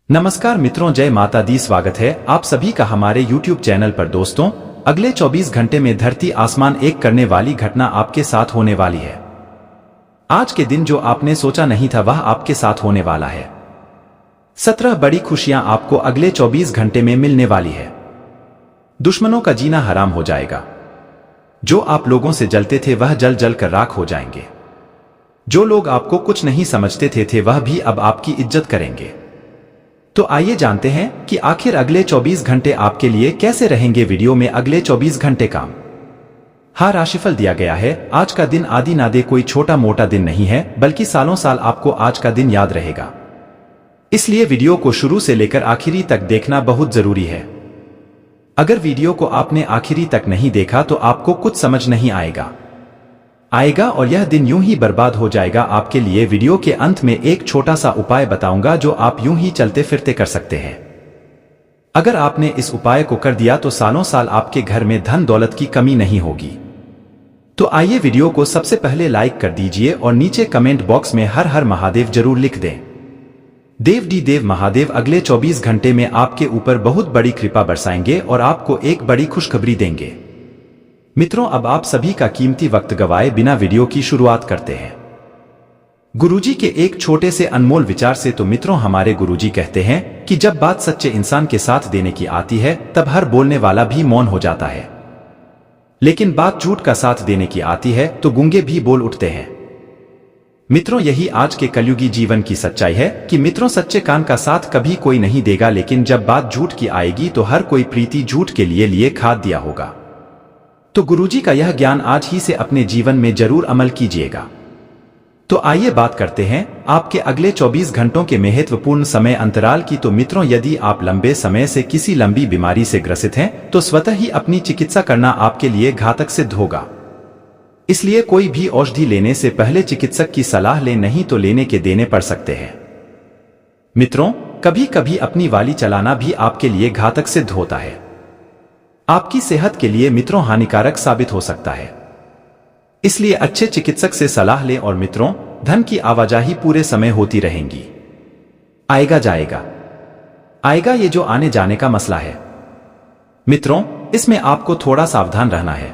नमस्कार मित्रों, जय माता दी। स्वागत है आप सभी का हमारे YouTube चैनल पर। दोस्तों, अगले 24 घंटे में धरती आसमान एक करने वाली घटना आपके साथ होने वाली है। आज के दिन जो आपने सोचा नहीं था वह आपके साथ होने वाला है। 17 बड़ी खुशियां आपको अगले 24 घंटे में मिलने वाली है। दुश्मनों का जीना हराम हो जाएगा। जो आप लोगों से जलते थे वह जल जल कर राख हो जाएंगे। जो लोग आपको कुछ नहीं समझते थे वह भी अब आपकी इज्जत करेंगे। तो आइए जानते हैं कि आखिर अगले 24 घंटे आपके लिए कैसे रहेंगे। वीडियो में अगले 24 घंटे का राशिफल दिया गया है। आज का दिन आदि नादे कोई छोटा मोटा दिन नहीं है, बल्कि सालों साल आपको आज का दिन याद रहेगा। इसलिए वीडियो को शुरू से लेकर आखिरी तक देखना बहुत जरूरी है। अगर वीडियो को आपने आखिरी तक नहीं देखा तो आपको कुछ समझ नहीं आएगा और यह दिन यूं ही बर्बाद हो जाएगा आपके लिए। वीडियो के अंत में एक छोटा सा उपाय बताऊंगा जो आप यूं ही चलते फिरते कर सकते हैं। अगर आपने इस उपाय को कर दिया तो सालों साल आपके घर में धन दौलत की कमी नहीं होगी। तो आइए वीडियो को सबसे पहले लाइक कर दीजिए और नीचे कमेंट बॉक्स में हर हर महादेव जरूर लिख दें। देव महादेव अगले 24 घंटे में आपके ऊपर बहुत बड़ी कृपा बरसाएंगे और आपको एक बड़ी खुशखबरी देंगे। मित्रों, अब आप सभी का कीमती वक्त गवाए बिना वीडियो की शुरुआत करते हैं गुरुजी के एक छोटे से अनमोल विचार से। तो मित्रों, हमारे गुरुजी कहते हैं कि जब बात सच्चे इंसान के साथ देने की आती है तब हर बोलने वाला भी मौन हो जाता है, लेकिन बात झूठ का साथ देने की आती है तो गूंगे भी बोल उठते हैं। मित्रों, यही आज के कलयुगी जीवन की सच्चाई है कि मित्रों, सच्चे कान का साथ कभी कोई नहीं देगा, लेकिन जब बात झूठ की आएगी तो हर कोई प्रीति झूठ के लिए खाद दिया होगा। तो गुरुजी का यह ज्ञान आज ही से अपने जीवन में जरूर अमल कीजिएगा। तो आइए बात करते हैं आपके अगले 24 घंटों के महत्वपूर्ण समय अंतराल की। तो मित्रों, यदि आप लंबे समय से किसी लंबी बीमारी से ग्रसित हैं तो स्वतः ही अपनी चिकित्सा करना आपके लिए घातक सिद्ध होगा। इसलिए कोई भी औषधि लेने से पहले चिकित्सक की सलाह लें, नहीं तो लेने के देने पड़ सकते हैं। मित्रों, कभी कभी अपनी वाली चलाना भी आपके लिए घातक सिद्ध होता है। आपकी सेहत के लिए मित्रों हानिकारक साबित हो सकता है। इसलिए अच्छे चिकित्सक से सलाह लें। और मित्रों, धन की आवाजाही पूरे समय होती रहेंगी। आएगा जाएगा, आएगा, ये जो आने जाने का मसला है मित्रों, इसमें आपको थोड़ा सावधान रहना है।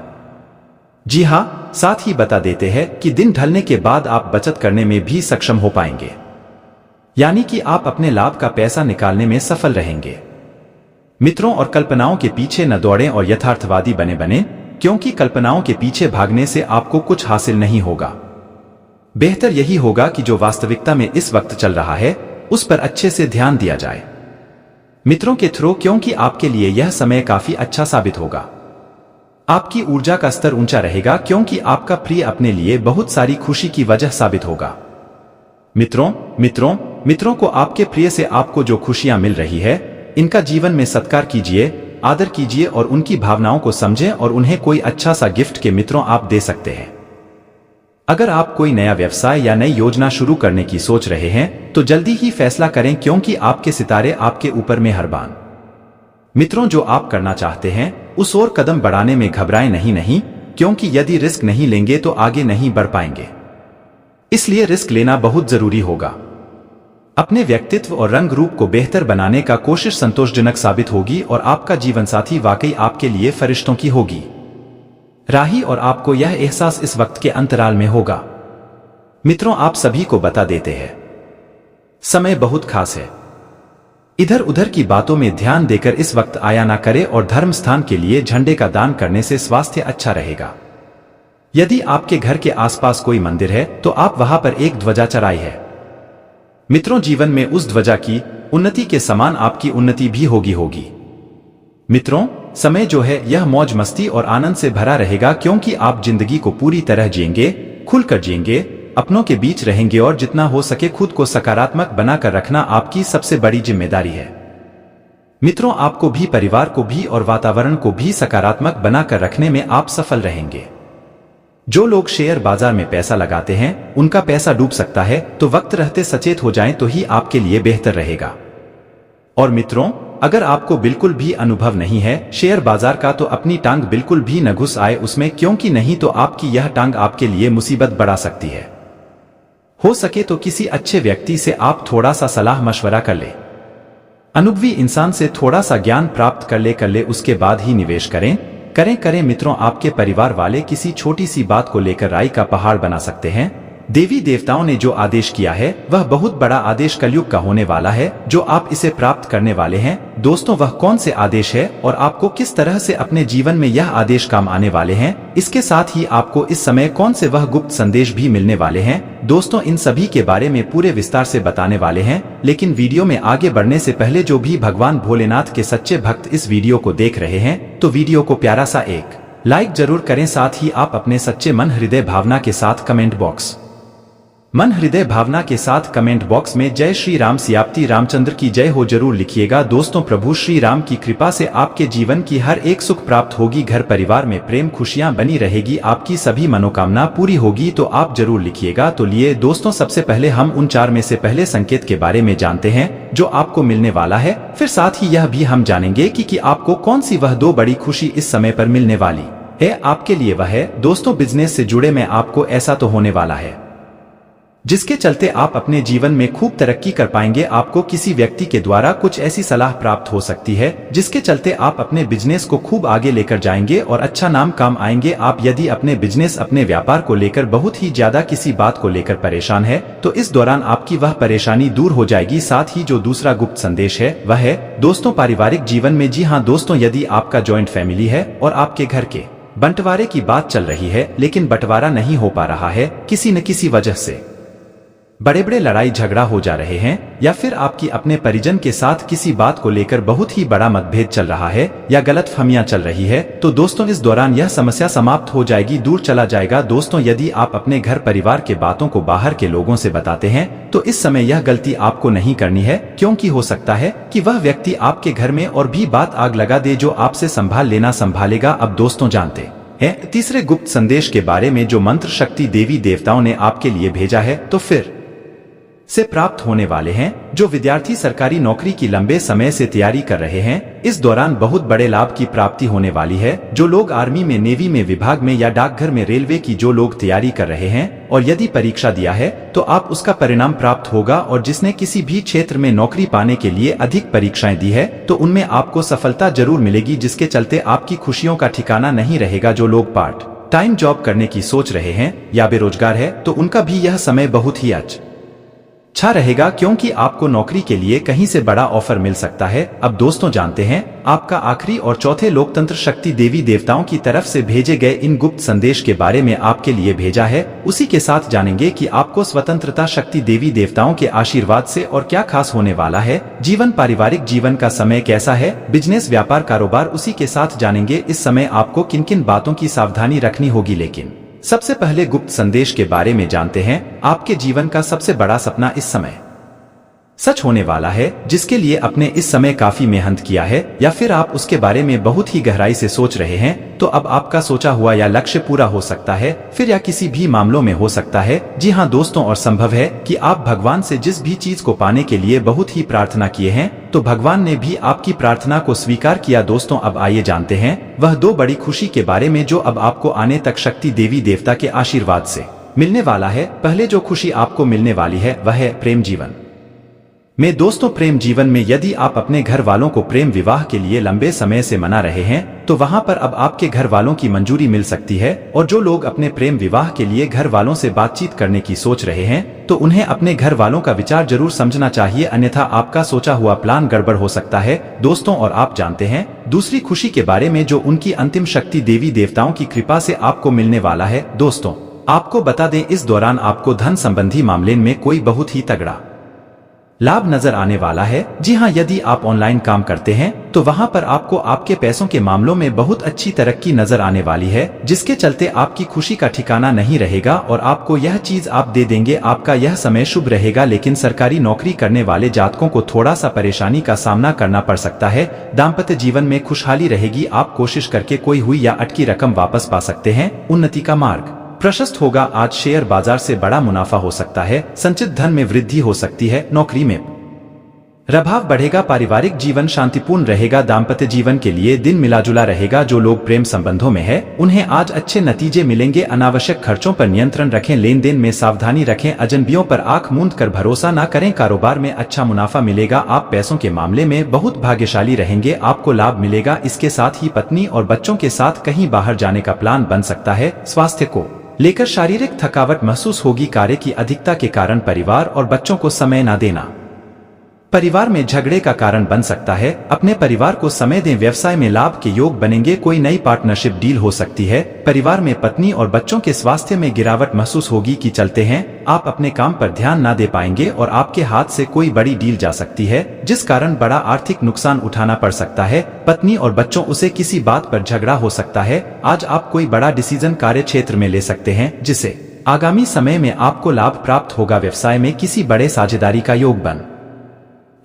जी हां, साथ ही बता देते हैं कि दिन ढलने के बाद आप बचत करने में भी सक्षम हो पाएंगे, यानी कि आप अपने लाभ का पैसा निकालने में सफल रहेंगे। मित्रों, और कल्पनाओं के पीछे न दौड़ें और यथार्थवादी बने, क्योंकि कल्पनाओं के पीछे भागने से आपको कुछ हासिल नहीं होगा। बेहतर यही होगा कि जो वास्तविकता में इस वक्त चल रहा है उस पर अच्छे से ध्यान दिया जाए मित्रों के थ्रू, क्योंकि आपके लिए यह समय काफी अच्छा साबित होगा। आपकी ऊर्जा का स्तर ऊंचा रहेगा, क्योंकि आपका प्रिय अपने लिए बहुत सारी खुशी की वजह साबित होगा। मित्रों को आपके प्रिय से आपको जो खुशियां मिल रही है इनका जीवन में सत्कार कीजिए, आदर कीजिए और उनकी भावनाओं को समझें और उन्हें कोई अच्छा सा गिफ्ट के मित्रों आप दे सकते हैं। अगर आप कोई नया व्यवसाय या नई योजना शुरू करने की सोच रहे हैं तो जल्दी ही फैसला करें, क्योंकि आपके सितारे आपके ऊपर मेहरबान। मित्रों, जो आप करना चाहते हैं उस ओर कदम बढ़ाने में घबराएं नहीं, क्योंकि यदि रिस्क नहीं लेंगे तो आगे नहीं बढ़ पाएंगे। इसलिए रिस्क लेना बहुत जरूरी होगा। अपने व्यक्तित्व और रंग रूप को बेहतर बनाने का कोशिश संतोषजनक साबित होगी और आपका जीवन साथी वाकई आपके लिए फरिश्तों की होगी राही, और आपको यह एहसास इस वक्त के अंतराल में होगा। मित्रों, आप सभी को बता देते हैं समय बहुत खास है। इधर उधर की बातों में ध्यान देकर इस वक्त आया ना करें और धर्म स्थान के लिए झंडे का दान करने से स्वास्थ्य अच्छा रहेगा। यदि आपके घर के आसपास कोई मंदिर है तो आप वहां पर एक ध्वजा चढ़ाई है। मित्रों, जीवन में उस ध्वजा की उन्नति के समान आपकी उन्नति भी होगी। मित्रों, समय जो है यह मौज मस्ती और आनंद से भरा रहेगा, क्योंकि आप जिंदगी को पूरी तरह जिएंगे, खुलकर जिएंगे, अपनों के बीच रहेंगे और जितना हो सके खुद को सकारात्मक बनाकर रखना आपकी सबसे बड़ी जिम्मेदारी है। मित्रों, आपको भी, परिवार को भी और वातावरण को भी सकारात्मक बनाकर रखने में आप सफल रहेंगे। जो लोग शेयर बाजार में पैसा लगाते हैं उनका पैसा डूब सकता है, तो वक्त रहते सचेत हो जाएं तो ही आपके लिए बेहतर रहेगा। और मित्रों, अगर आपको बिल्कुल भी अनुभव नहीं है शेयर बाजार का तो अपनी टांग बिल्कुल भी न घुस आए उसमें, क्योंकि नहीं तो आपकी यह टांग आपके लिए मुसीबत बढ़ा सकती है। हो सके तो किसी अच्छे व्यक्ति से आप थोड़ा सा सलाह मशवरा कर लें। अनुभवी इंसान से थोड़ा सा ज्ञान प्राप्त कर ले उसके बाद ही निवेश करें मित्रों। आपके परिवार वाले किसी छोटी सी बात को लेकर राई का पहाड़ बना सकते हैं। देवी देवताओं ने जो आदेश किया है वह बहुत बड़ा आदेश कलयुग का होने वाला है, जो आप इसे प्राप्त करने वाले हैं। दोस्तों, वह कौन से आदेश है और आपको किस तरह से अपने जीवन में यह आदेश काम आने वाले हैं, इसके साथ ही आपको इस समय कौन से वह गुप्त संदेश भी मिलने वाले हैं। दोस्तों, इन सभी के बारे में पूरे विस्तार से बताने वाले हैं। लेकिन वीडियो में आगे बढ़ने से पहले जो भी भगवान भोलेनाथ के सच्चे भक्त इस वीडियो को देख रहे हैं तो वीडियो को प्यारा सा एक लाइक जरूर करें। साथ ही आप अपने सच्चे मन हृदय भावना के साथ कमेंट बॉक्स में जय श्री राम सियाप्ती रामचंद्र की जय हो जरूर लिखिएगा। दोस्तों, प्रभु श्री राम की कृपा से आपके जीवन की हर एक सुख प्राप्त होगी, घर परिवार में प्रेम खुशियां बनी रहेगी, आपकी सभी मनोकामना पूरी होगी, तो आप जरूर लिखिएगा। तो लिए दोस्तों, सबसे पहले हम उन 4 में से पहले संकेत के बारे में जानते हैं जो आपको मिलने वाला है। फिर साथ ही यह भी हम जानेंगे कि आपको कौन सी वह 2 बड़ी खुशी इस समय पर मिलने वाली है आपके लिए। वह है दोस्तों, बिजनेस से जुड़े में आपको ऐसा तो होने वाला है जिसके चलते आप अपने जीवन में खूब तरक्की कर पाएंगे। आपको किसी व्यक्ति के द्वारा कुछ ऐसी सलाह प्राप्त हो सकती है जिसके चलते आप अपने बिजनेस को खूब आगे लेकर जाएंगे और अच्छा नाम काम आएंगे। आप यदि अपने बिजनेस अपने व्यापार को लेकर बहुत ही ज्यादा किसी बात को लेकर परेशान है तो इस दौरान आपकी वह परेशानी दूर हो जाएगी। साथ ही जो दूसरा गुप्त संदेश है वह है दोस्तों पारिवारिक जीवन में। जी हाँ दोस्तों, यदि आपका जॉइंट फैमिली है और आपके घर के बंटवारे की बात चल रही है लेकिन बंटवारा नहीं हो पा रहा है, किसी न किसी वजह से बड़े बड़े लड़ाई झगड़ा हो जा रहे हैं, या फिर आपकी अपने परिजन के साथ किसी बात को लेकर बहुत ही बड़ा मतभेद चल रहा है या गलतफहमियां चल रही है, तो दोस्तों इस दौरान यह समस्या समाप्त हो जाएगी, दूर चला जाएगा। दोस्तों, यदि आप अपने घर परिवार के बातों को बाहर के लोगों से बताते हैं तो इस समय यह गलती आपको नहीं करनी है, क्योंकि हो सकता है कि वह व्यक्ति आपके घर में और भी बात आग लगा दे जो आपसे संभाल लेना संभालेगा। अब दोस्तों जानते हैं तीसरे गुप्त संदेश के बारे में जो मंत्र शक्ति देवी देवताओं ने आपके लिए भेजा है तो फिर से प्राप्त होने वाले हैं। जो विद्यार्थी सरकारी नौकरी की लंबे समय से तैयारी कर रहे हैं, इस दौरान बहुत बड़े लाभ की प्राप्ति होने वाली है। जो लोग आर्मी में, नेवी में, विभाग में या डाकघर में, रेलवे की जो लोग तैयारी कर रहे हैं और यदि परीक्षा दिया है तो आप उसका परिणाम प्राप्त होगा। और जिसने किसी भी क्षेत्र में नौकरी पाने के लिए अधिक परीक्षाएं दी है तो उनमें आपको सफलता जरूर मिलेगी, जिसके चलते आपकी खुशियों का ठिकाना नहीं रहेगा। जो लोग पार्ट टाइम जॉब करने की सोच रहे हैं या बेरोजगार है तो उनका भी यह समय बहुत ही अच्छा रहेगा, क्योंकि आपको नौकरी के लिए कहीं से बड़ा ऑफर मिल सकता है। अब दोस्तों जानते हैं आपका आखिरी और चौथे लोकतंत्र शक्ति देवी देवताओं की तरफ से भेजे गए इन गुप्त संदेश के बारे में आपके लिए भेजा है। उसी के साथ जानेंगे कि आपको स्वतंत्रता शक्ति देवी देवताओं के आशीर्वाद से और क्या खास होने वाला है। जीवन, पारिवारिक जीवन का समय कैसा है, बिजनेस, व्यापार, कारोबार, उसी के साथ जानेंगे इस समय आपको किन किन बातों की सावधानी रखनी होगी। लेकिन सबसे पहले गुप्त संदेश के बारे में जानते हैं। आपके जीवन का सबसे बड़ा सपना इस समय सच होने वाला है, जिसके लिए आपने इस समय काफी मेहनत किया है, या फिर आप उसके बारे में बहुत ही गहराई से सोच रहे हैं, तो अब आपका सोचा हुआ या लक्ष्य पूरा हो सकता है, फिर या किसी भी मामलों में हो सकता है। जी हाँ दोस्तों, और संभव है कि आप भगवान से जिस भी चीज को पाने के लिए बहुत ही प्रार्थना किए हैं तो भगवान ने भी आपकी प्रार्थना को स्वीकार किया। दोस्तों, अब आइए जानते हैं वह 2 बड़ी खुशी के बारे में जो अब आपको आने तक शक्ति देवी देवता के आशीर्वाद से मिलने वाला है। पहले जो खुशी आपको मिलने वाली है वह है प्रेम जीवन में। दोस्तों, प्रेम जीवन में यदि आप अपने घर वालों को प्रेम विवाह के लिए लंबे समय से मना रहे हैं तो वहां पर अब आपके घर वालों की मंजूरी मिल सकती है। और जो लोग अपने प्रेम विवाह के लिए घर वालों से बातचीत करने की सोच रहे हैं तो उन्हें अपने घर वालों का विचार जरूर समझना चाहिए, अन्यथा आपका सोचा हुआ प्लान गड़बड़ हो सकता है। दोस्तों, और आप जानते हैं दूसरी खुशी के बारे में जो उनकी अंतिम शक्ति देवी देवताओं की कृपा से आपको मिलने वाला है। दोस्तों, आपको बता दें इस दौरान आपको धन संबंधी मामले में कोई बहुत ही तगड़ा लाभ नजर आने वाला है। जी हाँ, यदि आप ऑनलाइन काम करते हैं तो वहां पर आपको आपके पैसों के मामलों में बहुत अच्छी तरक्की नजर आने वाली है, जिसके चलते आपकी खुशी का ठिकाना नहीं रहेगा और आपको यह चीज आप दे देंगे। आपका यह समय शुभ रहेगा, लेकिन सरकारी नौकरी करने वाले जातकों को थोड़ा सा परेशानी का सामना करना पड़ सकता है। दाम्पत्य जीवन में खुशहाली रहेगी, आप कोशिश करके कोई हुई या अटकी रकम वापस पा सकते हैं। उन्नति का मार्ग प्रशस्त होगा, आज शेयर बाजार से बड़ा मुनाफा हो सकता है, संचित धन में वृद्धि हो सकती है। नौकरी में प्रभाव बढ़ेगा, पारिवारिक जीवन शांतिपूर्ण रहेगा, दाम्पत्य जीवन के लिए दिन मिलाजुला रहेगा। जो लोग प्रेम संबंधों में है उन्हें आज अच्छे नतीजे मिलेंगे। अनावश्यक खर्चों पर नियंत्रण रखें, लेन देन में सावधानी रखें, अजनबियों पर आंख मूंद कर भरोसा न करें। कारोबार में अच्छा मुनाफा मिलेगा, आप पैसों के मामले में बहुत भाग्यशाली रहेंगे, आपको लाभ मिलेगा। इसके साथ ही पत्नी और बच्चों के साथ कहीं बाहर जाने का प्लान बन सकता है। स्वास्थ्य को लेकर शारीरिक थकावट महसूस होगी, कार्य की अधिकता के कारण परिवार और बच्चों को समय न देना परिवार में झगड़े का कारण बन सकता है। अपने परिवार को समय दें, व्यवसाय में लाभ के योग बनेंगे, कोई नई पार्टनरशिप डील हो सकती है। परिवार में पत्नी और बच्चों के स्वास्थ्य में गिरावट महसूस होगी कि चलते हैं आप अपने काम पर ध्यान न दे पाएंगे और आपके हाथ से कोई बड़ी डील जा सकती है जिस कारण बड़ा आर्थिक नुकसान उठाना पड़ सकता है। पत्नी और बच्चों उसे किसी बात पर झगड़ा हो सकता है। आज आप कोई बड़ा डिसीजन कार्य क्षेत्र में ले सकते हैं जिससे आगामी समय में आपको लाभ प्राप्त होगा। व्यवसाय में किसी बड़े साझेदारी का योग बन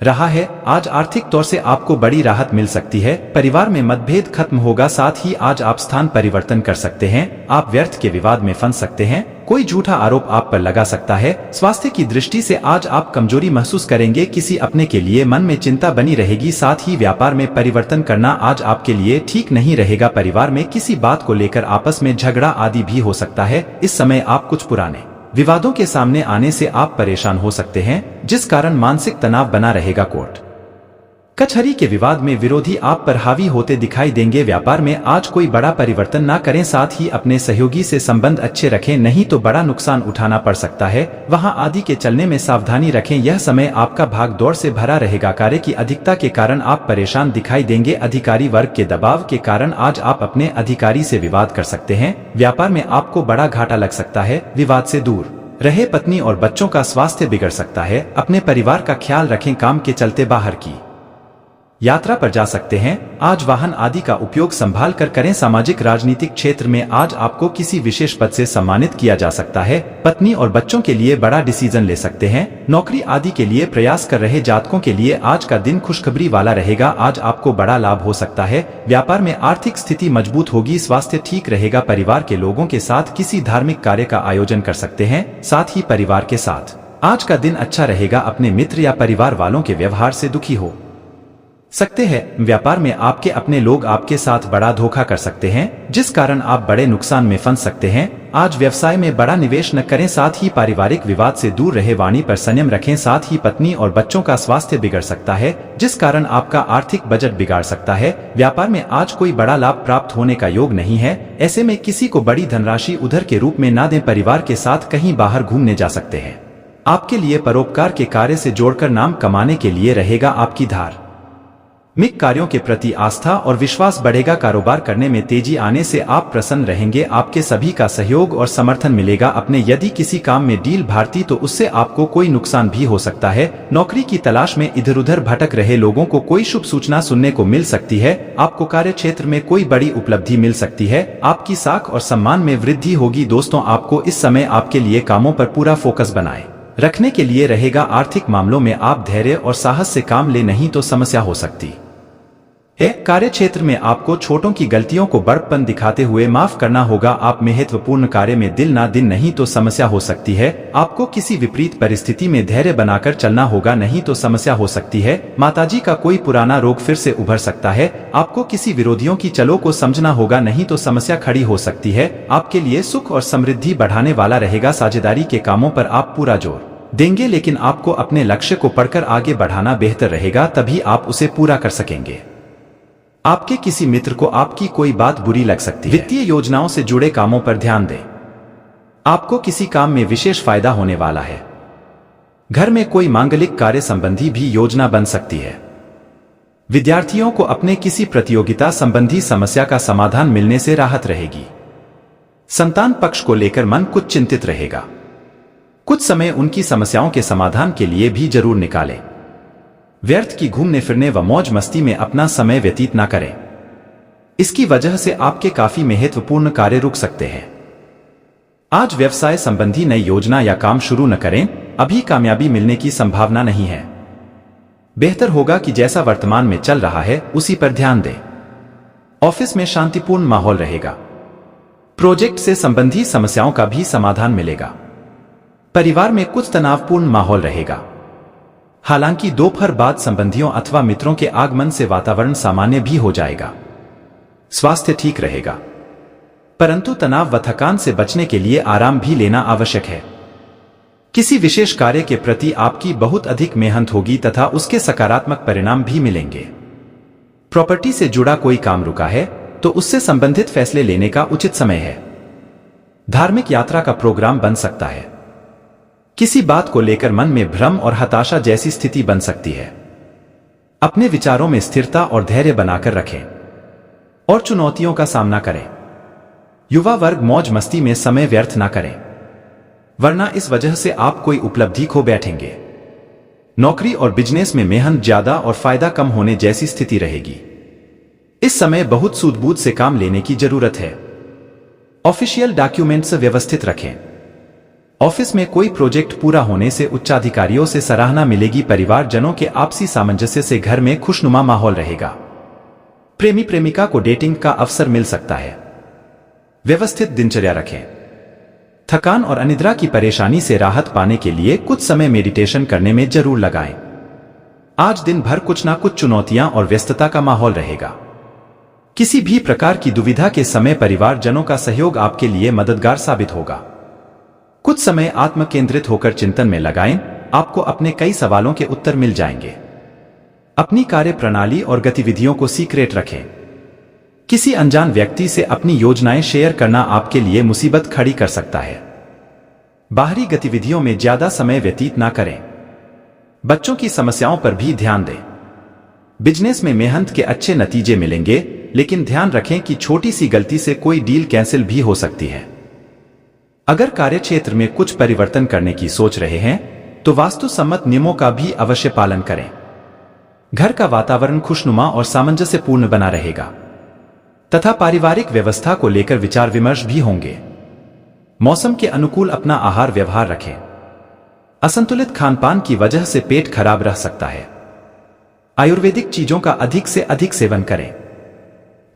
रहा है, आज आर्थिक तौर से आपको बड़ी राहत मिल सकती है। परिवार में मतभेद खत्म होगा, साथ ही आज आप स्थान परिवर्तन कर सकते हैं। आप व्यर्थ के विवाद में फंस सकते हैं, कोई झूठा आरोप आप पर लगा सकता है। स्वास्थ्य की दृष्टि से आज आप कमजोरी महसूस करेंगे, किसी अपने के लिए मन में चिंता बनी रहेगी। साथ ही व्यापार में परिवर्तन करना आज आपके लिए ठीक नहीं रहेगा। परिवार में किसी बात को लेकर आपस में झगड़ा आदि भी हो सकता है। इस समय आप कुछ पुराने विवादों के सामने आने से आप परेशान हो सकते हैं जिस कारण मानसिक तनाव बना रहेगा। कोर्ट कचहरी के विवाद में विरोधी आप पर हावी होते दिखाई देंगे। व्यापार में आज कोई बड़ा परिवर्तन ना करें, साथ ही अपने सहयोगी से संबंध अच्छे रखें, नहीं तो बड़ा नुकसान उठाना पड़ सकता है। वहां आदि के चलने में सावधानी रखें, यह समय आपका भाग दौड़ से भरा रहेगा। कार्य की अधिकता के कारण आप परेशान दिखाई देंगे। अधिकारी वर्ग के दबाव के कारण आज आप अपने अधिकारी से विवाद कर सकते हैं। व्यापार में आपको बड़ा घाटा लग सकता है। विवाद से दूर रहे, पत्नी और बच्चों का स्वास्थ्य बिगड़ सकता है। अपने परिवार का ख्याल रखें, काम के चलते बाहर की यात्रा पर जा सकते हैं। आज वाहन आदि का उपयोग संभाल कर करें। सामाजिक राजनीतिक क्षेत्र में आज आपको किसी विशेष पद से सम्मानित किया जा सकता है। पत्नी और बच्चों के लिए बड़ा डिसीजन ले सकते हैं। नौकरी आदि के लिए प्रयास कर रहे जातकों के लिए आज का दिन खुशखबरी वाला रहेगा, आज आपको बड़ा लाभ हो सकता है। व्यापार में आर्थिक स्थिति मजबूत होगी, स्वास्थ्य ठीक रहेगा। परिवार के लोगों के साथ किसी धार्मिक कार्य का आयोजन कर सकते हैं। साथ ही परिवार के साथ आज का दिन अच्छा रहेगा। अपने मित्र या परिवार वालों के व्यवहार से दुखी हो सकते हैं। व्यापार में आपके अपने लोग आपके साथ बड़ा धोखा कर सकते हैं जिस कारण आप बड़े नुकसान में फंस सकते हैं। आज व्यवसाय में बड़ा निवेश न करें, साथ ही पारिवारिक विवाद से दूर रहे, वाणी पर संयम रखें। साथ ही पत्नी और बच्चों का स्वास्थ्य बिगड़ सकता है जिस कारण आपका आर्थिक बजट बिगाड़ सकता है। व्यापार में आज कोई बड़ा लाभ प्राप्त होने का योग नहीं है, ऐसे में किसी को बड़ी धनराशि उधार के रूप में न दें। परिवार के साथ कहीं बाहर घूमने जा सकते हैं। आपके लिए परोपकार के कार्य से जोड़कर नाम कमाने के लिए रहेगा आपकी धार मिक कार्यों के प्रति आस्था और विश्वास बढ़ेगा। कारोबार करने में तेजी आने से आप प्रसन्न रहेंगे, आपके सभी का सहयोग और समर्थन मिलेगा। अपने यदि किसी काम में डील भारती तो उससे आपको कोई नुकसान भी हो सकता है। नौकरी की तलाश में इधर उधर भटक रहे लोगों को कोई शुभ सूचना सुनने को मिल सकती है। आपको कार्य क्षेत्र में कोई बड़ी उपलब्धि मिल सकती है। आपकी साख और सम्मान में वृद्धि होगी। दोस्तों, आपको इस समय आपके लिए कामों पर पूरा फोकस बनाए रखने के लिए रहेगा। आर्थिक मामलों में आप धैर्य और साहस से काम ले, नहीं तो समस्या हो सकती है। कार्य क्षेत्र में आपको छोटों की गलतियों को बड़प्पन दिखाते हुए माफ करना होगा। आप महत्वपूर्ण कार्य में दिल ना दिन, नहीं तो समस्या हो सकती है। आपको किसी विपरीत परिस्थिति में धैर्य बनाकर चलना होगा, नहीं तो समस्या हो सकती है। माताजी का कोई पुराना रोग फिर से उभर सकता है। आपको किसी विरोधियों की चलों को समझना होगा, नहीं तो समस्या खड़ी हो सकती है। आपके लिए सुख और समृद्धि बढ़ाने वाला रहेगा। साझेदारी के कामों पर आप पूरा जोर देंगे, लेकिन आपको अपने लक्ष्य को पढ़कर आगे बढ़ाना बेहतर रहेगा, तभी आप उसे पूरा कर सकेंगे। आपके किसी मित्र को आपकी कोई बात बुरी लग सकती है। वित्तीय योजनाओं से जुड़े कामों पर ध्यान दें, आपको किसी काम में विशेष फायदा होने वाला है। घर में कोई मांगलिक कार्य संबंधी भी योजना बन सकती है। विद्यार्थियों को अपने किसी प्रतियोगिता संबंधी समस्या का समाधान मिलने से राहत रहेगी। संतान पक्ष को लेकर मन कुछ चिंतित रहेगा। कुछ समय उनकी समस्याओं के समाधान के लिए भी जरूर निकालें। व्यर्थ की घूमने फिरने व मौज मस्ती में अपना समय व्यतीत न करें, इसकी वजह से आपके काफी महत्वपूर्ण कार्य रुक सकते हैं। आज व्यवसाय संबंधी नई योजना या काम शुरू न करें, अभी कामयाबी मिलने की संभावना नहीं है। बेहतर होगा कि जैसा वर्तमान में चल रहा है उसी पर ध्यान दें। ऑफिस में शांतिपूर्ण माहौल रहेगा। प्रोजेक्ट से संबंधी समस्याओं का भी समाधान मिलेगा। परिवार में कुछ तनावपूर्ण माहौल रहेगा। हालांकि दोपहर बाद संबंधियों अथवा मित्रों के आगमन से वातावरण सामान्य भी हो जाएगा। स्वास्थ्य ठीक रहेगा, परंतु तनाव व थकान से बचने के लिए आराम भी लेना आवश्यक है। किसी विशेष कार्य के प्रति आपकी बहुत अधिक मेहनत होगी तथा उसके सकारात्मक परिणाम भी मिलेंगे। प्रॉपर्टी से जुड़ा कोई काम रुका है तो उससे संबंधित फैसले लेने का उचित समय है। धार्मिक यात्रा का प्रोग्राम बन सकता है। किसी बात को लेकर मन में भ्रम और हताशा जैसी स्थिति बन सकती है। अपने विचारों में स्थिरता और धैर्य बनाकर रखें और चुनौतियों का सामना करें। युवा वर्ग मौज मस्ती में समय व्यर्थ ना करें, वरना इस वजह से आप कोई उपलब्धि खो बैठेंगे। नौकरी और बिजनेस में मेहनत ज्यादा और फायदा कम होने जैसी स्थिति रहेगी। इस समय बहुत सूझबूझ से काम लेने की जरूरत है। ऑफिशियल डॉक्यूमेंट्स व्यवस्थित रखें। ऑफिस में कोई प्रोजेक्ट पूरा होने से उच्चाधिकारियों से सराहना मिलेगी। परिवारजनों के आपसी सामंजस्य से घर में खुशनुमा माहौल रहेगा। प्रेमी प्रेमिका को डेटिंग का अवसर मिल सकता है। व्यवस्थित दिनचर्या रखें। थकान और अनिद्रा की परेशानी से राहत पाने के लिए कुछ समय मेडिटेशन करने में जरूर लगाएं। आज दिन भर कुछ ना कुछ चुनौतियां और व्यस्तता का माहौल रहेगा। किसी भी प्रकार की दुविधा के समय परिवारजनों का सहयोग आपके लिए मददगार साबित होगा। कुछ समय आत्म केंद्रित होकर चिंतन में लगाएं, आपको अपने कई सवालों के उत्तर मिल जाएंगे। अपनी कार्य प्रणाली और गतिविधियों को सीक्रेट रखें। किसी अनजान व्यक्ति से अपनी योजनाएं शेयर करना आपके लिए मुसीबत खड़ी कर सकता है। बाहरी गतिविधियों में ज्यादा समय व्यतीत ना करें। बच्चों की समस्याओं पर भी ध्यान दें। बिजनेस में मेहनत के अच्छे नतीजे मिलेंगे, लेकिन ध्यान रखें कि छोटी सी गलती से कोई डील कैंसिल भी हो सकती है। अगर कार्यक्षेत्र में कुछ परिवर्तन करने की सोच रहे हैं तो वास्तु सम्मत नियमों का भी अवश्य पालन करें। घर का वातावरण खुशनुमा और सामंजस्यपूर्ण बना रहेगा तथा पारिवारिक व्यवस्था को लेकर विचार विमर्श भी होंगे। मौसम के अनुकूल अपना आहार व्यवहार रखें। असंतुलित खानपान की वजह से पेट खराब रह सकता है। आयुर्वेदिक चीजों का अधिक से अधिक सेवन करें।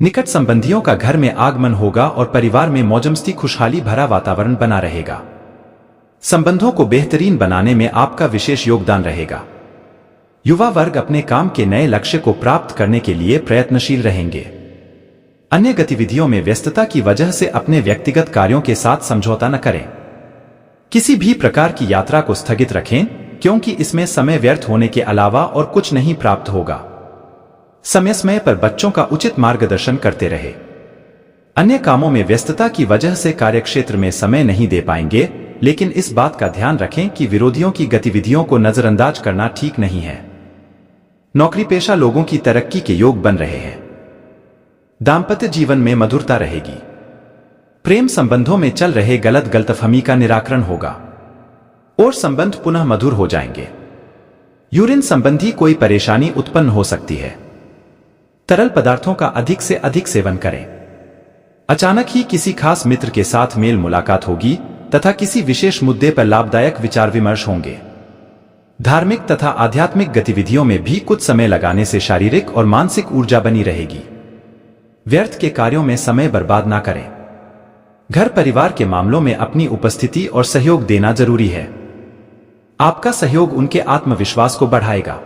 निकट संबंधियों का घर में आगमन होगा और परिवार में मौजमस्ती खुशहाली भरा वातावरण बना रहेगा। संबंधों को बेहतरीन बनाने में आपका विशेष योगदान रहेगा। युवा वर्ग अपने काम के नए लक्ष्य को प्राप्त करने के लिए प्रयत्नशील रहेंगे। अन्य गतिविधियों में व्यस्तता की वजह से अपने व्यक्तिगत कार्यों के साथ समझौता न करें। किसी भी प्रकार की यात्रा को स्थगित रखें, क्योंकि इसमें समय व्यर्थ होने के अलावा और कुछ नहीं प्राप्त होगा। समय समय पर बच्चों का उचित मार्गदर्शन करते रहे। अन्य कामों में व्यस्तता की वजह से कार्यक्षेत्र में समय नहीं दे पाएंगे, लेकिन इस बात का ध्यान रखें कि विरोधियों की गतिविधियों को नजरअंदाज करना ठीक नहीं है। नौकरी पेशा लोगों की तरक्की के योग बन रहे हैं। दाम्पत्य जीवन में मधुरता रहेगी। प्रेम संबंधों में चल रहे गलतफहमी का निराकरण होगा और संबंध पुनः मधुर हो जाएंगे। यूरिन संबंधी कोई परेशानी उत्पन्न हो सकती है। तरल पदार्थों का अधिक से अधिक सेवन करें। अचानक ही किसी खास मित्र के साथ मेल मुलाकात होगी तथा किसी विशेष मुद्दे पर लाभदायक विचार विमर्श होंगे। धार्मिक तथा आध्यात्मिक गतिविधियों में भी कुछ समय लगाने से शारीरिक और मानसिक ऊर्जा बनी रहेगी। व्यर्थ के कार्यों में समय बर्बाद ना करें। घर परिवार के मामलों में अपनी उपस्थिति और सहयोग देना जरूरी है। आपका सहयोग उनके आत्मविश्वास को बढ़ाएगा।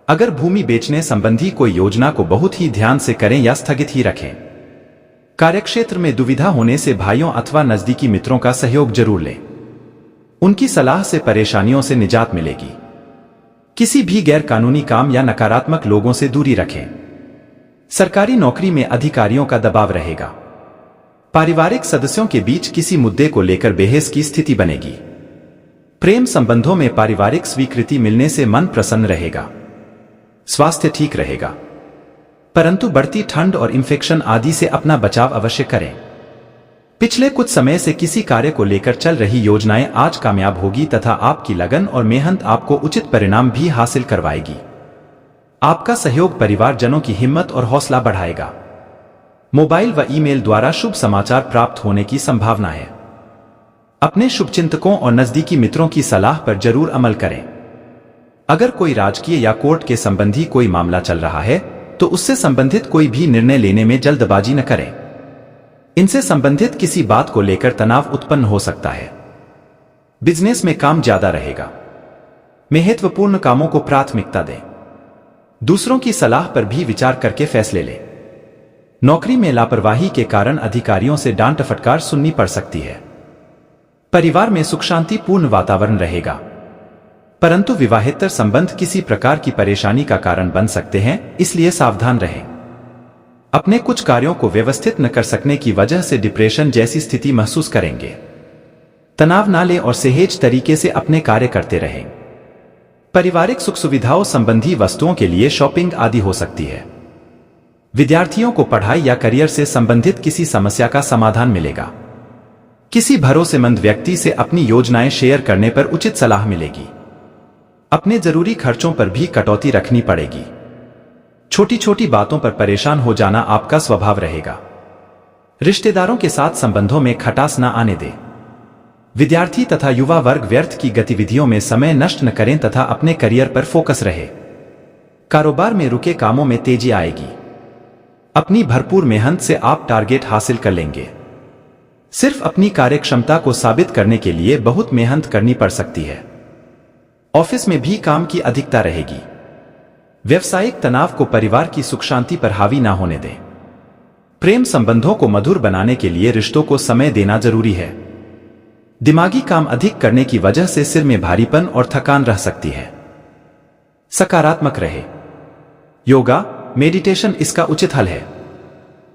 अगर भूमि बेचने संबंधी कोई योजना को बहुत ही ध्यान से करें या स्थगित ही रखें। कार्यक्षेत्र में दुविधा होने से भाइयों अथवा नजदीकी मित्रों का सहयोग जरूर लें। उनकी सलाह से परेशानियों से निजात मिलेगी। किसी भी गैर कानूनी काम या नकारात्मक लोगों से दूरी रखें। सरकारी नौकरी में अधिकारियों का दबाव रहेगा। पारिवारिक सदस्यों के बीच किसी मुद्दे को लेकर बहस की स्थिति बनेगी। प्रेम संबंधों में पारिवारिक स्वीकृति मिलने से मन प्रसन्न रहेगा। स्वास्थ्य ठीक रहेगा, परंतु बढ़ती ठंड और इंफेक्शन आदि से अपना बचाव अवश्य करें। पिछले कुछ समय से किसी कार्य को लेकर चल रही योजनाएं आज कामयाब होगी तथा आपकी लगन और मेहनत आपको उचित परिणाम भी हासिल करवाएगी। आपका सहयोग परिवारजनों की हिम्मत और हौसला बढ़ाएगा। मोबाइल व ईमेल द्वारा शुभ समाचार प्राप्त होने की संभावना है। अपने शुभचिंतकों और नजदीकी मित्रों की सलाह पर जरूर अमल करें। अगर कोई राजकीय या कोर्ट के संबंधी कोई मामला चल रहा है तो उससे संबंधित कोई भी निर्णय लेने में जल्दबाजी न करें। इनसे संबंधित किसी बात को लेकर तनाव उत्पन्न हो सकता है। बिजनेस में काम ज्यादा रहेगा। महत्वपूर्ण कामों को प्राथमिकता दें। दूसरों की सलाह पर भी विचार करके फैसले लें। नौकरी में लापरवाही के कारण अधिकारियों से डांट फटकार सुननी पड़ सकती है। परिवार में सुख शांतिपूर्ण वातावरण रहेगा, परंतु विवाहेतर संबंध किसी प्रकार की परेशानी का कारण बन सकते हैं, इसलिए सावधान रहें। अपने कुछ कार्यों को व्यवस्थित न कर सकने की वजह से डिप्रेशन जैसी स्थिति महसूस करेंगे। तनाव ना लें और सहज तरीके से अपने कार्य करते रहें। पारिवारिक सुख सुविधाओं संबंधी वस्तुओं के लिए शॉपिंग आदि हो सकती है। विद्यार्थियों को पढ़ाई या करियर से संबंधित किसी समस्या का समाधान मिलेगा। किसी भरोसेमंद व्यक्ति से अपनी योजनाएं शेयर करने पर उचित सलाह मिलेगी। अपने जरूरी खर्चों पर भी कटौती रखनी पड़ेगी। छोटी छोटी बातों पर परेशान हो जाना आपका स्वभाव रहेगा। रिश्तेदारों के साथ संबंधों में खटास न आने दें। विद्यार्थी तथा युवा वर्ग व्यर्थ की गतिविधियों में समय नष्ट न करें तथा अपने करियर पर फोकस रहे। कारोबार में रुके कामों में तेजी आएगी। अपनी भरपूर मेहनत से आप टारगेट हासिल कर लेंगे। सिर्फ अपनी कार्यक्षमता को साबित करने के लिए बहुत मेहनत करनी पड़ सकती है। ऑफिस में भी काम की अधिकता रहेगी। व्यवसायिक तनाव को परिवार की सुख शांति पर हावी ना होने दें। प्रेम संबंधों को मधुर बनाने के लिए रिश्तों को समय देना जरूरी है। दिमागी काम अधिक करने की वजह से सिर में भारीपन और थकान रह सकती है। सकारात्मक रहे। योगा, मेडिटेशन इसका उचित हल है।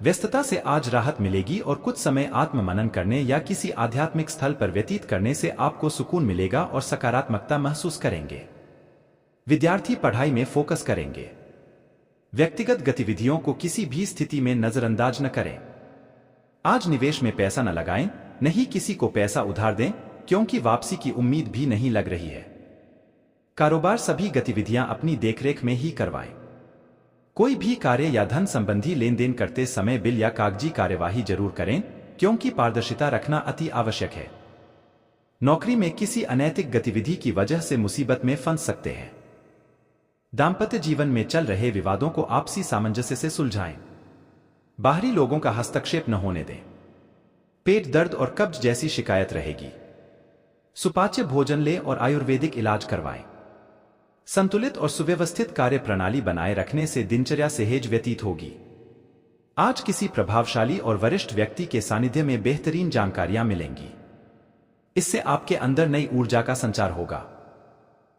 व्यस्तता से आज राहत मिलेगी और कुछ समय आत्म मनन करने या किसी आध्यात्मिक स्थल पर व्यतीत करने से आपको सुकून मिलेगा और सकारात्मकता महसूस करेंगे। विद्यार्थी पढ़ाई में फोकस करेंगे। व्यक्तिगत गतिविधियों को किसी भी स्थिति में नजरअंदाज न करें। आज निवेश में पैसा न लगाएं, नहीं किसी को पैसा उधार दें, क्योंकि वापसी की उम्मीद भी नहीं लग रही है। कारोबार सभी गतिविधियां अपनी देखरेख में ही करवाएं। कोई भी कार्य या धन संबंधी लेन देन करते समय बिल या कागजी कार्यवाही जरूर करें, क्योंकि पारदर्शिता रखना अति आवश्यक है। नौकरी में किसी अनैतिक गतिविधि की वजह से मुसीबत में फंस सकते हैं। दाम्पत्य जीवन में चल रहे विवादों को आपसी सामंजस्य से सुलझाएं। बाहरी लोगों का हस्तक्षेप न होने दें। पेट दर्द और कब्ज जैसी शिकायत रहेगी। सुपाच्य भोजन लें और आयुर्वेदिक इलाज करवाएं। संतुलित और सुव्यवस्थित कार्य प्रणाली बनाए रखने से दिनचर्या सहज व्यतीत होगी। आज किसी प्रभावशाली और वरिष्ठ व्यक्ति के सानिध्य में बेहतरीन जानकारियां मिलेंगी। इससे आपके अंदर नई ऊर्जा का संचार होगा।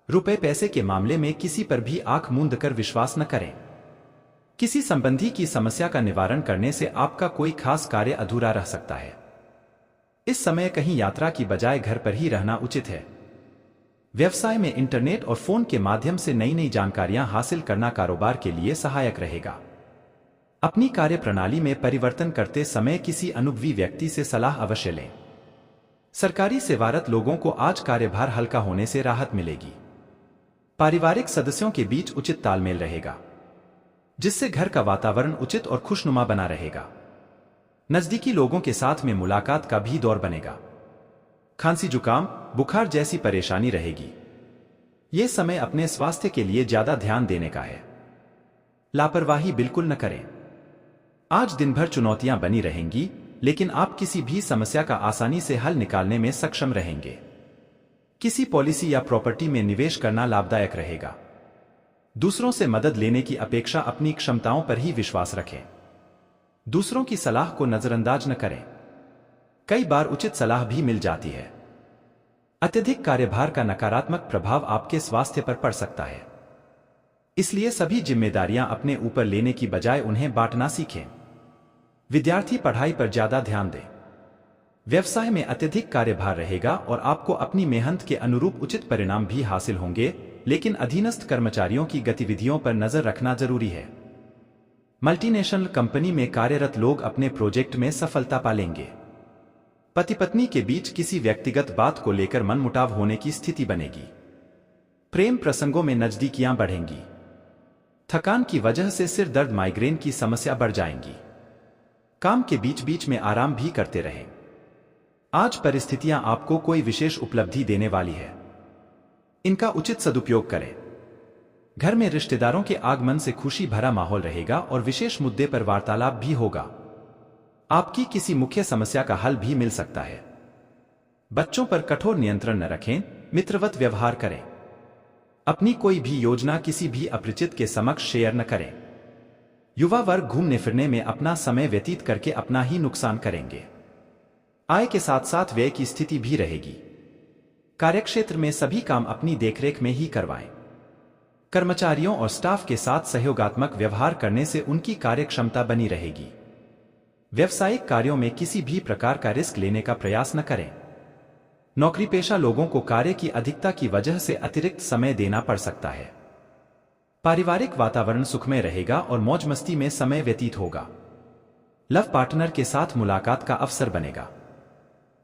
रुपए पैसे के मामले में किसी पर भी आंख मूंद कर विश्वास न करें। किसी संबंधी की समस्या का निवारण करने से आपका कोई खास कार्य अधूरा रह सकता है। इस समय कहीं यात्रा की बजाय घर पर ही रहना उचित है। व्यवसाय में इंटरनेट और फोन के माध्यम से नई नई जानकारियां हासिल करना कारोबार के लिए सहायक रहेगा। अपनी कार्य प्रणाली में परिवर्तन करते समय किसी अनुभवी व्यक्ति से सलाह अवश्य लें। सरकारी सेवारत लोगों को आज कार्यभार हल्का होने से राहत मिलेगी। पारिवारिक सदस्यों के बीच उचित तालमेल रहेगा, जिससे घर का वातावरण उचित और खुशनुमा बना रहेगा। नजदीकी लोगों के साथ में मुलाकात का भी दौर बनेगा। खांसी जुकाम बुखार जैसी परेशानी रहेगी। यह समय अपने स्वास्थ्य के लिए ज्यादा ध्यान देने का है। लापरवाही बिल्कुल न करें। आज दिन भर चुनौतियां बनी रहेंगी, लेकिन आप किसी भी समस्या का आसानी से हल निकालने में सक्षम रहेंगे। किसी पॉलिसी या प्रॉपर्टी में निवेश करना लाभदायक रहेगा। दूसरों से मदद लेने की अपेक्षा अपनी क्षमताओं पर ही विश्वास रखें। दूसरों की सलाह को नजरअंदाज न करें। कई बार उचित सलाह भी मिल जाती है। अत्यधिक कार्यभार का नकारात्मक प्रभाव आपके स्वास्थ्य पर पड़ सकता है, इसलिए सभी जिम्मेदारियां अपने ऊपर लेने की बजाय उन्हें बांटना सीखें। विद्यार्थी पढ़ाई पर ज्यादा ध्यान दें। व्यवसाय में अत्यधिक कार्यभार रहेगा और आपको अपनी मेहनत के अनुरूप उचित परिणाम भी हासिल होंगे, लेकिन अधीनस्थ कर्मचारियों की गतिविधियों पर नजर रखना जरूरी है। मल्टीनेशनल कंपनी में कार्यरत लोग अपने प्रोजेक्ट में सफलता पालेंगे। पति पत्नी के बीच किसी व्यक्तिगत बात को लेकर मनमुटाव होने की स्थिति बनेगी। प्रेम प्रसंगों में नजदीकियां बढ़ेंगी। थकान की वजह से सिर दर्द माइग्रेन की समस्या बढ़ जाएंगी। काम के बीच बीच में आराम भी करते रहें। आज परिस्थितियां आपको कोई विशेष उपलब्धि देने वाली है, इनका उचित सदुपयोग करें। घर में रिश्तेदारों के आगमन से खुशी भरा माहौल रहेगा और विशेष मुद्दे पर वार्तालाप भी होगा। आपकी किसी मुख्य समस्या का हल भी मिल सकता है। बच्चों पर कठोर नियंत्रण न रखें, मित्रवत व्यवहार करें। अपनी कोई भी योजना किसी भी अपरिचित के समक्ष शेयर न करें। युवा वर्ग घूमने फिरने में अपना समय व्यतीत करके अपना ही नुकसान करेंगे। आय के साथ साथ व्यय की स्थिति भी रहेगी। कार्यक्षेत्र में सभी काम अपनी देखरेख में ही करवाएं। कर्मचारियों और स्टाफ के साथ सहयोगात्मक व्यवहार करने से उनकी कार्यक्षमता बनी रहेगी। व्यवसायिक कार्यों में किसी भी प्रकार का रिस्क लेने का प्रयास न करें। नौकरी पेशा लोगों को कार्य की अधिकता की वजह से अतिरिक्त समय देना पड़ सकता है। पारिवारिक वातावरण सुखमय रहेगा और मौज मस्ती में समय व्यतीत होगा। लव पार्टनर के साथ मुलाकात का अवसर बनेगा।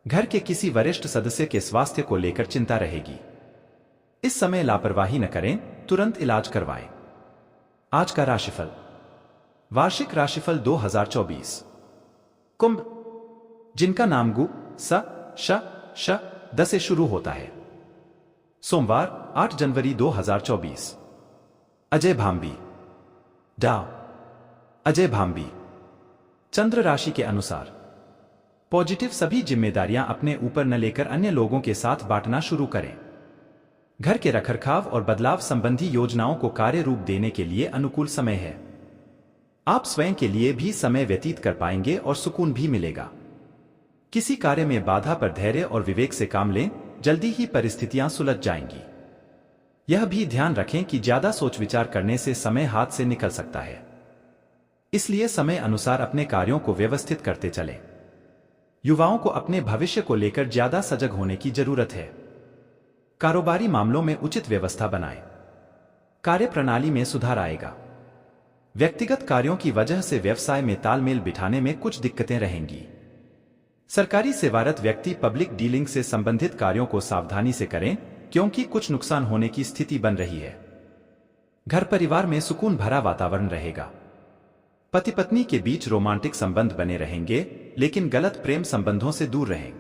घर के किसी वरिष्ठ सदस्य के स्वास्थ्य को लेकर चिंता रहेगी। इस समय लापरवाही न करें, तुरंत इलाज करवाएं। आज का राशिफल। वार्षिक राशिफल 2024। कुंभ, जिनका नाम गु, स, श, श, द से शुरू होता है। सोमवार 8 जनवरी 2024। अजय भांबी, डा अजय भांबी। चंद्र राशि के अनुसार पॉजिटिव सभी जिम्मेदारियां अपने ऊपर न लेकर अन्य लोगों के साथ बांटना शुरू करें। घर के रखरखाव और बदलाव संबंधी योजनाओं को कार्य रूप देने के लिए अनुकूल समय है। आप स्वयं के लिए भी समय व्यतीत कर पाएंगे और सुकून भी मिलेगा। किसी कार्य में बाधा पर धैर्य और विवेक से काम लें, जल्दी ही परिस्थितियां सुलझ जाएंगी। यह भी ध्यान रखें कि ज्यादा सोच विचार करने से समय हाथ से निकल सकता है, इसलिए समय अनुसार अपने कार्यों को व्यवस्थित करते चलें। युवाओं को अपने भविष्य को लेकर ज्यादा सजग होने की जरूरत है। कारोबारी मामलों में उचित व्यवस्था बनाएं। कार्य प्रणाली में सुधार आएगा। व्यक्तिगत कार्यों की वजह से व्यवसाय में तालमेल बिठाने में कुछ दिक्कतें रहेंगी। सरकारी सेवारत व्यक्ति पब्लिक डीलिंग से संबंधित कार्यों को सावधानी से करें, क्योंकि कुछ नुकसान होने की स्थिति बन रही है। घर परिवार में सुकून भरा वातावरण रहेगा। पति पत्नी के बीच रोमांटिक संबंध बने रहेंगे, लेकिन गलत प्रेम संबंधों से दूर रहें।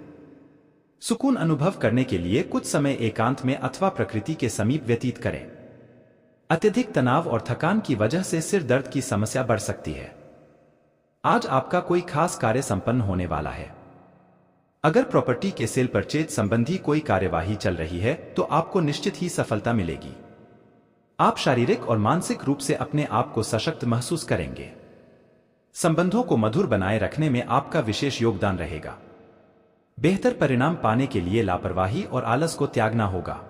सुकून अनुभव करने के लिए कुछ समय एकांत में अथवा प्रकृति के समीप व्यतीत करें। अत्यधिक तनाव और थकान की वजह से सिर दर्द की समस्या बढ़ सकती है। आज आपका कोई खास कार्य संपन्न होने वाला है। अगर प्रॉपर्टी के सेल परचेज संबंधी कोई कार्यवाही चल रही है तो आपको निश्चित ही सफलता मिलेगी। आप शारीरिक और मानसिक रूप से अपने आप को सशक्त महसूस करेंगे। संबंधों को मधुर बनाए रखने में आपका विशेष योगदान रहेगा। बेहतर परिणाम पाने के लिए लापरवाही और आलस को त्यागना होगा।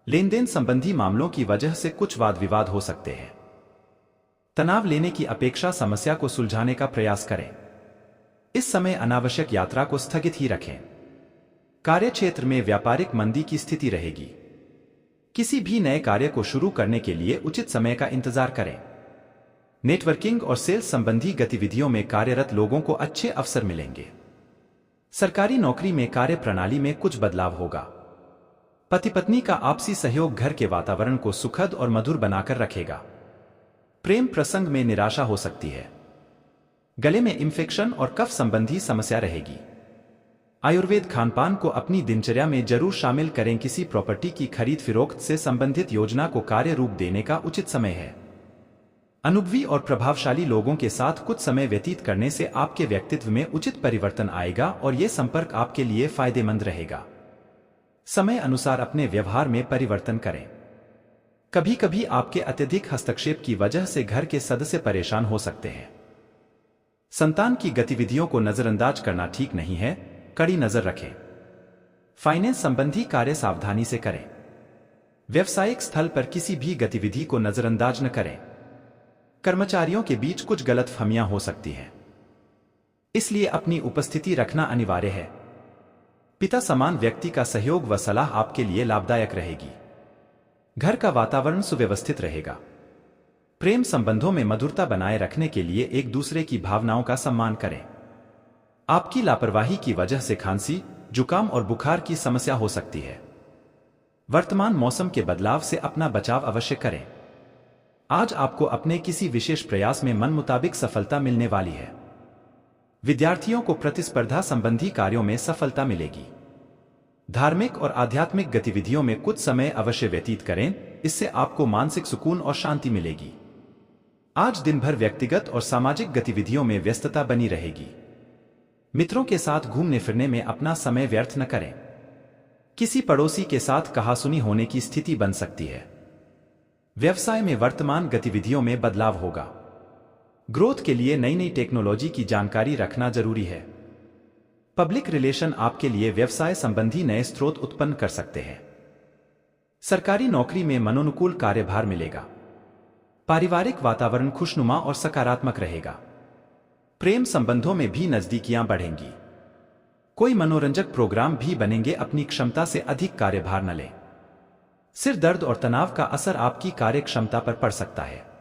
लेन देन संबंधी मामलों की वजह से कुछ वाद विवाद हो सकते हैं। तनाव लेने की अपेक्षा समस्या को सुलझाने का प्रयास करें। इस समय अनावश्यक यात्रा को स्थगित ही रखें। कार्यक्षेत्र में व्यापारिक मंदी की स्थिति रहेगी। किसी भी नए कार्य को शुरू करने के लिए उचित समय का इंतजार करें। नेटवर्किंग और सेल्स संबंधी गतिविधियों में कार्यरत लोगों को अच्छे अवसर मिलेंगे। सरकारी नौकरी में कार्य प्रणाली में कुछ बदलाव होगा। पति पत्नी का आपसी सहयोग घर के वातावरण को सुखद और मधुर बनाकर रखेगा। प्रेम प्रसंग में निराशा हो सकती है। गले में इंफेक्शन और कफ संबंधी समस्या रहेगी। आयुर्वेद खानपान को अपनी दिनचर्या में जरूर शामिल करें। किसी प्रॉपर्टी की खरीद फिरोख्त से संबंधित योजना को कार्य रूप देने का उचित समय है। अनुभवी और प्रभावशाली लोगों के साथ कुछ समय व्यतीत करने से आपके व्यक्तित्व में उचित परिवर्तन आएगा और ये संपर्क आपके लिए फायदेमंद रहेगा। समय अनुसार अपने व्यवहार में परिवर्तन करें। कभी कभी आपके अत्यधिक हस्तक्षेप की वजह से घर के सदस्य परेशान हो सकते हैं। संतान की गतिविधियों को नजरअंदाज करना ठीक नहीं है, कड़ी नजर रखें। फाइनेंस संबंधी कार्य सावधानी से करें। व्यवसायिक स्थल पर किसी भी गतिविधि को नजरअंदाज न करें। कर्मचारियों के बीच कुछ गलतफहमियां हो सकती हैं, इसलिए अपनी उपस्थिति रखना अनिवार्य है। पिता समान व्यक्ति का सहयोग व सलाह आपके लिए लाभदायक रहेगी। घर का वातावरण सुव्यवस्थित रहेगा। प्रेम संबंधों में मधुरता बनाए रखने के लिए एक दूसरे की भावनाओं का सम्मान करें। आपकी लापरवाही की वजह से खांसी, जुकाम और बुखार की समस्या हो सकती है। वर्तमान मौसम के बदलाव से अपना बचाव अवश्य करें। आज आपको अपने किसी विशेष प्रयास में मन मुताबिक सफलता मिलने वाली है। विद्यार्थियों को प्रतिस्पर्धा संबंधी कार्यों में सफलता मिलेगी। धार्मिक और आध्यात्मिक गतिविधियों में कुछ समय अवश्य व्यतीत करें, इससे आपको मानसिक सुकून और शांति मिलेगी। आज दिन भर व्यक्तिगत और सामाजिक गतिविधियों में व्यस्तता बनी रहेगी। मित्रों के साथ घूमने फिरने में अपना समय व्यर्थ न करें। किसी पड़ोसी के साथ कहासुनी होने की स्थिति बन सकती है। व्यवसाय में वर्तमान गतिविधियों में बदलाव होगा। ग्रोथ के लिए नई नई टेक्नोलॉजी की जानकारी रखना जरूरी है। पब्लिक रिलेशन आपके लिए व्यवसाय संबंधी नए स्रोत उत्पन्न कर सकते हैं। सरकारी नौकरी में मनोनुकूल कार्यभार मिलेगा। पारिवारिक वातावरण खुशनुमा और सकारात्मक रहेगा। प्रेम संबंधों में भी नजदीकियां बढ़ेंगी। कोई मनोरंजक प्रोग्राम भी बनेंगे। अपनी क्षमता से अधिक कार्यभार न लें। सिर दर्द और तनाव का असर आपकी कार्य क्षमता पर पड़ सकता है।